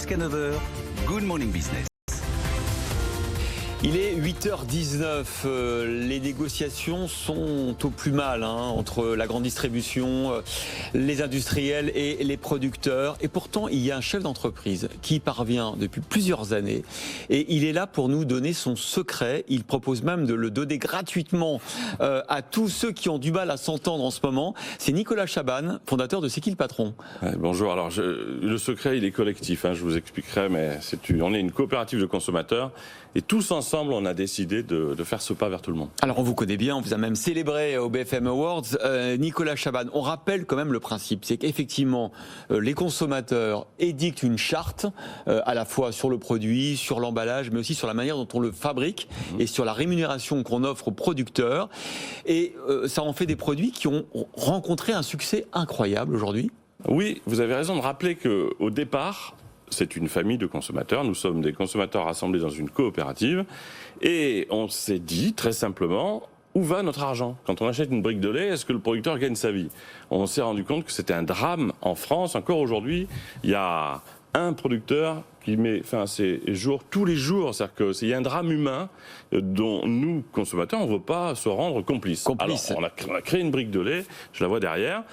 jusqu'à 9h, Good Morning Business. Il est 8h19, les négociations sont au plus mal entre la grande distribution, les industriels et les producteurs. Et pourtant, il y a un chef d'entreprise qui parvient depuis plusieurs années et il est là pour nous donner son secret. Il propose même de le donner gratuitement à tous ceux qui ont du mal à s'entendre en ce moment. C'est Nicolas Chaban, fondateur de C'est qui le patron? Bonjour, alors le secret il est collectif, je vous expliquerai, mais on est une coopérative de consommateurs et tous ensemble on a décidé de faire ce pas vers tout le monde. Alors on vous connaît bien, on vous a même célébré au BFM Awards. Nicolas Chaban, on rappelle quand même le principe, c'est qu'effectivement les consommateurs édictent une charte à la fois sur le produit, sur l'emballage, mais aussi sur la manière dont on le fabrique et sur la rémunération qu'on offre aux producteurs. Et ça en fait des produits qui ont rencontré un succès incroyable aujourd'hui. Oui, vous avez raison de rappeler qu'au départ, c'est une famille de consommateurs, nous sommes des consommateurs rassemblés dans une coopérative et on s'est dit très simplement où va notre argent? Quand on achète une brique de lait, est-ce que le producteur gagne sa vie? On s'est rendu compte que c'était un drame en France. Encore aujourd'hui, il y a un producteur qui met fin à ses jours tous les jours. C'est-à-dire qu'il y a un drame humain dont nous, consommateurs, on ne veut pas se rendre complices. Alors, on a créé une brique de lait, je la vois derrière.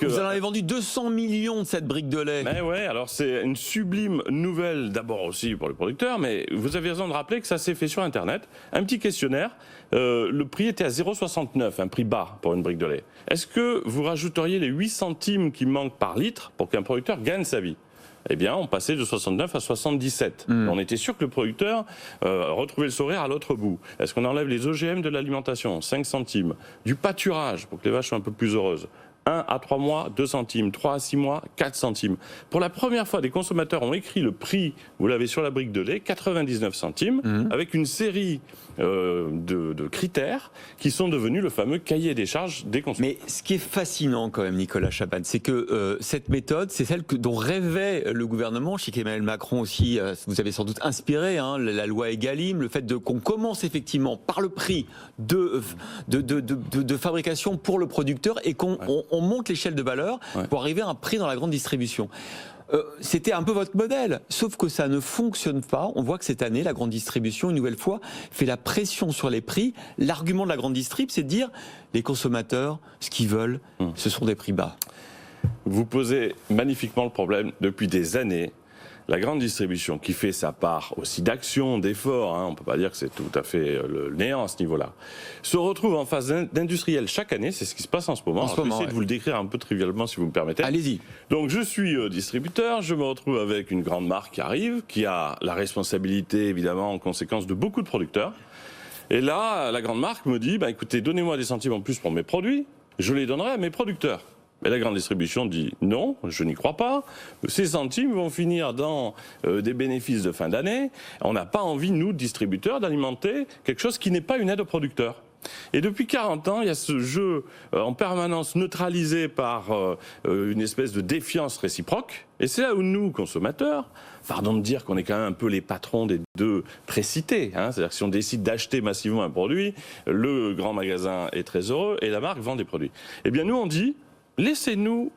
Vous en avez vendu 200 millions de cette brique de lait. Mais ouais, alors c'est une sublime nouvelle, d'abord aussi pour le producteur, mais vous avez raison de rappeler que ça s'est fait sur Internet. Un petit questionnaire, le prix était à 0,69, un prix bas pour une brique de lait. Est-ce que vous rajouteriez les 8 centimes qui manquent par litre pour qu'un producteur gagne sa vie? Eh bien, on passait de 69 à 77. On était sûr que le producteur retrouvait le sourire à l'autre bout. Est-ce qu'on enlève les OGM de l'alimentation? 5 centimes. Du pâturage, pour que les vaches soient un peu plus heureuses. 1 à 3 mois, 2 centimes. 3 à 6 mois, 4 centimes. Pour la première fois, des consommateurs ont écrit le prix, vous l'avez sur la brique de lait, 99 centimes, avec une série de critères qui sont devenus le fameux cahier des charges des consommateurs. Mais ce qui est fascinant quand même, Nicolas Chaban, c'est que cette méthode, c'est celle dont rêvait le gouvernement. Je sais qu'Emmanuel Macron aussi, vous avez sans doute inspiré la loi Egalim, le fait qu'on commence effectivement par le prix de fabrication pour le producteur et qu'on monte l'échelle de valeur pour arriver à un prix dans la grande distribution. C'était un peu votre modèle, sauf que ça ne fonctionne pas. On voit que cette année, la grande distribution, une nouvelle fois, fait la pression sur les prix. L'argument de la grande distrib, c'est de dire les consommateurs, ce qu'ils veulent, ce sont des prix bas. Vous posez magnifiquement le problème depuis des années. La grande distribution qui fait sa part aussi d'action, d'effort, on ne peut pas dire que c'est tout à fait le néant à ce niveau-là, se retrouve en phase d'industriel chaque année, c'est ce qui se passe en ce moment. Je vais essayer de vous le décrire un peu trivialement si vous me permettez. Allez-y. Donc je suis distributeur, je me retrouve avec une grande marque qui arrive, qui a la responsabilité évidemment en conséquence de beaucoup de producteurs. Et là, la grande marque me dit, écoutez, donnez-moi des centimes en plus pour mes produits, je les donnerai à mes producteurs. Mais la grande distribution dit non, je n'y crois pas. Ces centimes vont finir dans des bénéfices de fin d'année. On n'a pas envie, nous, distributeurs, d'alimenter quelque chose qui n'est pas une aide aux producteurs. Et depuis 40 ans, il y a ce jeu en permanence neutralisé par une espèce de défiance réciproque. Et c'est là où nous, consommateurs, pardon de dire qu'on est quand même un peu les patrons des deux précités. C'est-à-dire que si on décide d'acheter massivement un produit, le grand magasin est très heureux et la marque vend des produits. Eh bien nous, on dit, laissez-nous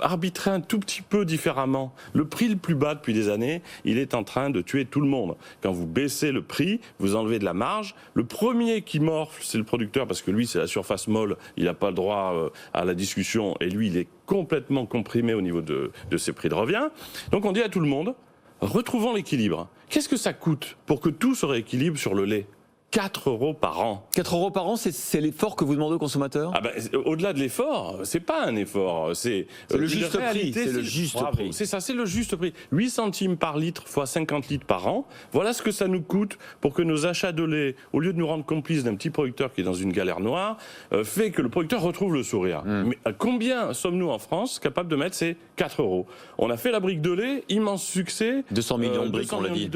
arbitrer un tout petit peu différemment. Le prix le plus bas depuis des années, il est en train de tuer tout le monde. Quand vous baissez le prix, vous enlevez de la marge. Le premier qui morfle, c'est le producteur, parce que lui, c'est la surface molle, il n'a pas le droit à la discussion, et lui, il est complètement comprimé au niveau de ses prix de revient. Donc on dit à tout le monde, retrouvons l'équilibre. Qu'est-ce que ça coûte pour que tout se rééquilibre sur le lait ? 4 € par an. 4 € par an, c'est l'effort que vous demandez aux consommateurs? Au-delà de l'effort, c'est pas un effort, c'est le juste prix. C'est le juste prix. C'est ça, c'est le juste prix. 8 centimes par litre fois 50 litres par an, voilà ce que ça nous coûte pour que nos achats de lait, au lieu de nous rendre complices d'un petit producteur qui est dans une galère noire, fait que le producteur retrouve le sourire. Mais combien sommes-nous en France capables de mettre ces 4 €? On a fait la brique de lait, immense succès. 200 millions de briques, on l'a dit.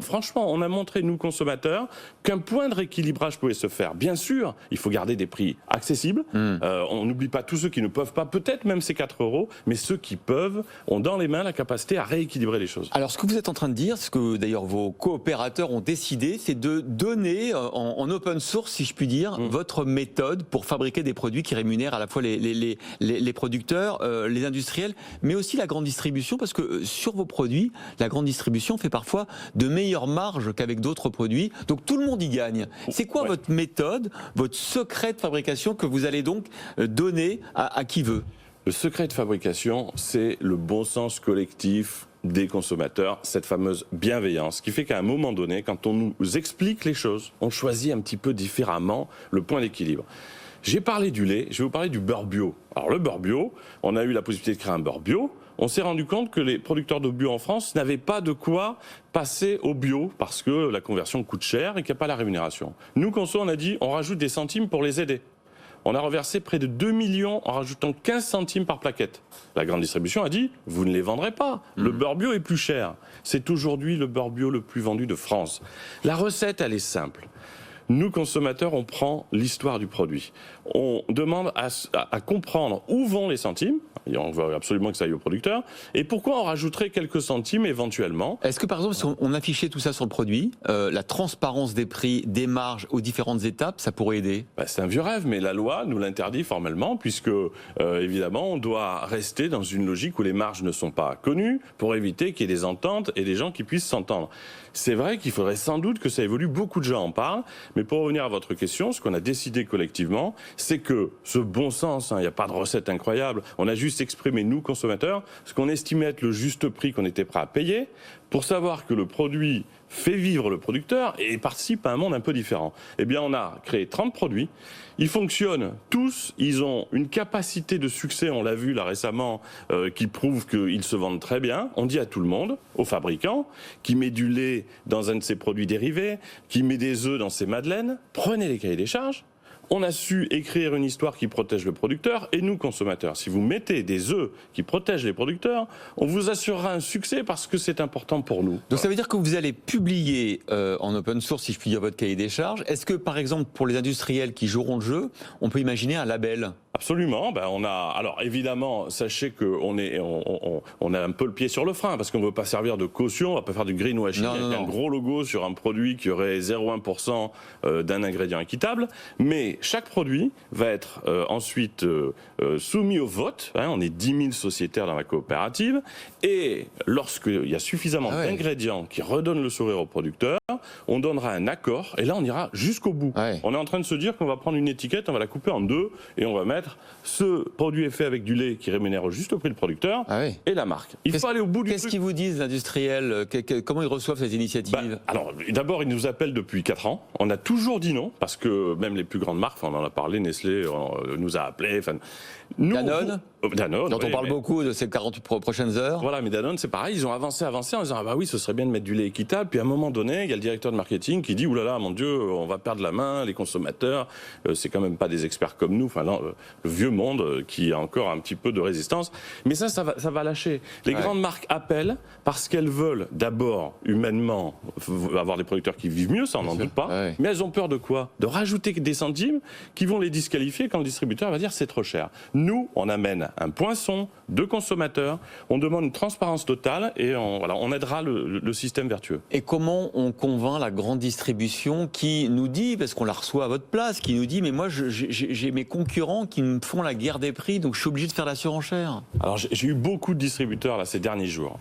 Franchement, on a montré, nous consommateurs, qu'un point de rééquilibrage pouvait se faire. Bien sûr, il faut garder des prix accessibles. On n'oublie pas tous ceux qui ne peuvent pas, peut-être même ces 4 €, mais ceux qui peuvent ont dans les mains la capacité à rééquilibrer les choses. Alors, ce que vous êtes en train de dire, ce que d'ailleurs vos coopérateurs ont décidé, c'est de donner en open source, si je puis dire, votre méthode pour fabriquer des produits qui rémunèrent à la fois les producteurs, les industriels, mais aussi la grande distribution, parce que sur vos produits, la grande distribution fait parfois de meilleures marges qu'avec d'autres produits. Donc tout le monde y gagne. C'est quoi votre méthode, votre secret de fabrication que vous allez donc donner à qui veut? Le secret de fabrication, c'est le bon sens collectif des consommateurs, cette fameuse bienveillance qui fait qu'à un moment donné, quand on nous explique les choses, on choisit un petit peu différemment le point d'équilibre. J'ai parlé du lait, je vais vous parler du beurre bio. Alors le beurre bio, on a eu la possibilité de créer un beurre bio. On s'est rendu compte que les producteurs de bio en France n'avaient pas de quoi passer au bio parce que la conversion coûte cher et qu'il n'y a pas la rémunération. Nous, conso, on a dit on rajoute des centimes pour les aider. On a reversé près de 2 millions en rajoutant 15 centimes par plaquette. La grande distribution a dit, vous ne les vendrez pas. Le beurre bio est plus cher. C'est aujourd'hui le beurre bio le plus vendu de France. La recette, elle est simple. Nous, consommateurs, on prend l'histoire du produit. On demande à comprendre où vont les centimes. Et on veut absolument que ça aille au producteur. Et pourquoi on rajouterait quelques centimes éventuellement? Est-ce que par exemple, si on affichait tout ça sur le produit, la transparence des prix, des marges aux différentes étapes, ça pourrait aider? C'est un vieux rêve, mais la loi nous l'interdit formellement, puisque évidemment, on doit rester dans une logique où les marges ne sont pas connues pour éviter qu'il y ait des ententes et des gens qui puissent s'entendre. C'est vrai qu'il faudrait sans doute que ça évolue, beaucoup de gens en parlent, mais pour revenir à votre question, ce qu'on a décidé collectivement, c'est que ce bon sens, il n'y a pas de recette incroyable, on a juste exprimé, nous consommateurs, ce qu'on estimait être le juste prix qu'on était prêt à payer, pour savoir que le produit fait vivre le producteur et participe à un monde un peu différent. Eh bien, on a créé 30 produits. Ils fonctionnent tous. Ils ont une capacité de succès, on l'a vu là récemment, qui prouve qu'ils se vendent très bien. On dit à tout le monde, aux fabricants, qui met du lait dans un de ses produits dérivés, qui met des œufs dans ses madeleines, prenez les cahiers des charges. On a su écrire une histoire qui protège le producteur et nous, consommateurs. Si vous mettez des œufs qui protègent les producteurs, on vous assurera un succès parce que c'est important pour nous. Donc ça veut dire que vous allez publier en open source, si je puis dire, votre cahier des charges. Est-ce que, par exemple, pour les industriels qui joueront le jeu, on peut imaginer un label ? Absolument. Alors évidemment, sachez qu'on on a un peu le pied sur le frein parce qu'on ne veut pas servir de caution, on ne va pas faire du greenwashing avec un gros logo sur un produit qui aurait 0,1% d'un ingrédient équitable. Mais chaque produit va être ensuite soumis au vote. On est 10 000 sociétaires dans la coopérative. Et lorsqu'il y a suffisamment d'ingrédients qui redonnent le sourire au producteur, on donnera un accord. Et là, on ira jusqu'au bout. On est en train de se dire qu'on va prendre une étiquette, on va la couper en deux et on va mettre ce produit est fait avec du lait qui rémunère au juste prix le producteur et la marque. Il faut aller au bout du truc. Qu'est-ce qu'ils vous disent, l'industriel? Comment ils reçoivent cette initiative? Alors, d'abord, ils nous appellent depuis 4 ans. On a toujours dit non, parce que même les plus grandes marques, on en a parlé, Nestlé nous a appelés. Danone, dont on parle beaucoup de ces 48 prochaines heures. Voilà, mais Danone, c'est pareil, ils ont avancé en disant oui, ce serait bien de mettre du lait équitable. Puis à un moment donné, il y a le directeur de marketing qui dit oulala, mon Dieu, on va perdre la main, les consommateurs, c'est quand même pas des experts comme nous. Enfin, non, le vieux monde qui a encore un petit peu de résistance. Mais ça va lâcher. Les grandes marques appellent parce qu'elles veulent d'abord, humainement, avoir des producteurs qui vivent mieux, ça on n'en doute pas. Mais elles ont peur de quoi? De rajouter des centimes qui vont les disqualifier quand le distributeur va dire c'est trop cher. Nous, on amène un poinçon de consommateurs, on demande une transparence totale et on aidera le système vertueux. Et comment on convainc la grande distribution qui nous dit, parce qu'on la reçoit à votre place, qui nous dit mais moi j'ai mes concurrents qui me font la guerre des prix, donc je suis obligé de faire la surenchère? Alors j'ai eu beaucoup de distributeurs là ces derniers jours.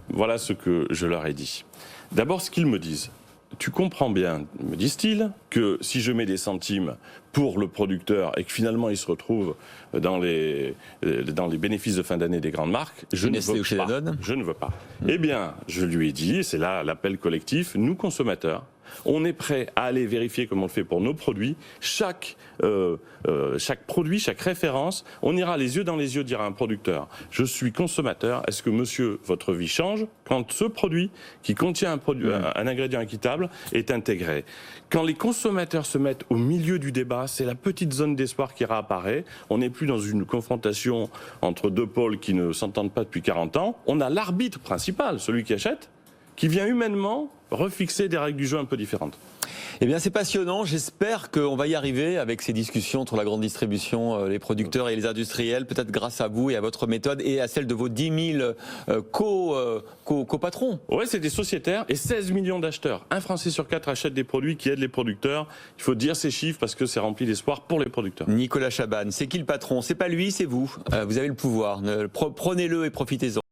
Voilà ce que je leur ai dit. D'abord ce qu'ils me disent. Tu comprends bien, me disent-ils, que si je mets des centimes pour le producteur et que finalement il se retrouve dans les bénéfices de fin d'année des grandes marques, je ne veux pas. Eh bien, je lui ai dit, c'est là l'appel collectif, nous consommateurs, on est prêt à aller vérifier comme on le fait pour nos produits. Chaque produit, chaque référence, on ira les yeux dans les yeux dire à un producteur « Je suis consommateur, est-ce que monsieur, votre vie change quand ce produit qui contient un ingrédient équitable est intégré ?» Quand les consommateurs se mettent au milieu du débat, c'est la petite zone d'espoir qui réapparaît. On n'est plus dans une confrontation entre deux pôles qui ne s'entendent pas depuis 40 ans. On a l'arbitre principal, celui qui achète, qui vient humainement refixer des règles du jeu un peu différentes. Eh bien, c'est passionnant. J'espère qu'on va y arriver avec ces discussions entre la grande distribution, les producteurs et les industriels, peut-être grâce à vous et à votre méthode et à celle de vos 10 000 co-patrons. Oui, c'est des sociétaires et 16 millions d'acheteurs. Un Français sur 4 achète des produits qui aident les producteurs. Il faut dire ces chiffres parce que c'est rempli d'espoir pour les producteurs. Nicolas Chabanne, c'est qui le patron? C'est pas lui, c'est vous. Vous avez le pouvoir. Prenez-le et profitez-en.